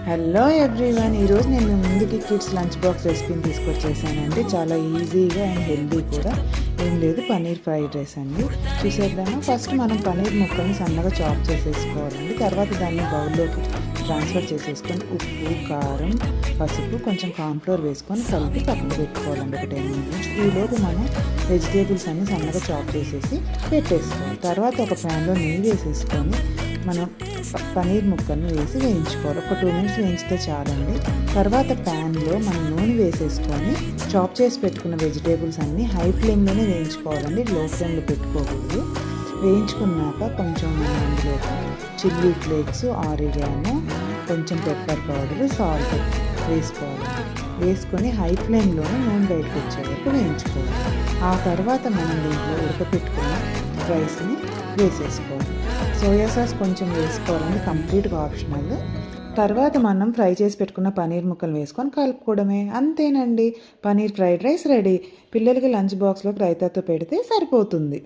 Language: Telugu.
హలో ఎవ్రీవన్, ఈరోజు నేను మీ ముందుకి కిడ్స్ లంచ్ బాక్స్ రెసిపీని తీసుకొచ్చేసానండి. చాలా ఈజీగా అండ్ హెల్దీ కూడా. ఏం లేదు, పన్నీర్ ఫ్రైడ్ రైస్ అండి. చూసేద్దాము. ఫస్ట్ మనం పన్నీర్ ముక్కల్ని సన్నగా చాప్ చేసేసుకోవాలండి. తర్వాత దాన్ని బౌల్లోకి ట్రాన్స్ఫర్ చేసేసుకొని ఉప్పు, కారం, పసుపు, కొంచెం కార్న్ఫ్లోర్ వేసుకొని కలిపి పక్కన పెట్టుకోవాలండి ఒక 10 minutes. ఈలోపు మనం వెజిటేబుల్స్ అన్నీ సన్నగా చాప్ చేసేసి పెట్టేసుకోవాలి. తర్వాత ఒక ప్యాన్లో నెయ్యి వేసేసుకొని మనం పన్నీర్ ముక్కల్ని వేసి వేయించుకోవాలి. ఒక 2 minutes వేయించితే చాలండి. తర్వాత ప్యాన్లో మనం నూనె వేసేసుకొని చాప్ చేసి పెట్టుకున్న వెజిటేబుల్స్ అన్నీ హై ఫ్లేమ్లోనే వేయించుకోవాలండి, లో ఫ్లేమ్లో పెట్టుకోకూడదు. వేయించుకున్నాక కొంచెం మనం అందులో చిల్లీ ఫ్లేక్స్, ఆరిగానో, కొంచెం పెప్పర్ పౌడర్, సాల్ట్ వేసుకోవాలి. వేసుకొని హై ఫ్లేమ్లోనే నూనె బయటకు వచ్చే వరకు వేయించుకోవాలి. ఆ తర్వాత మనం దీంట్లో ఉడకపెట్టుకున్న రైస్ని వేసేసుకోవాలి. సోయా సాస్ కొంచెం వేసుకోవాలండి, కంప్లీట్గా ఆప్షనల్. తర్వాత మనం ఫ్రై చేసి పెట్టుకున్న పన్నీర్ ముక్కలు వేసుకొని కలుపుకోవడమే. అంతేనండి, పన్నీర్ ఫ్రైడ్ రైస్ రెడీ. పిల్లలకి లంచ్ బాక్స్లోకి రైతాతో పెడితే సరిపోతుంది.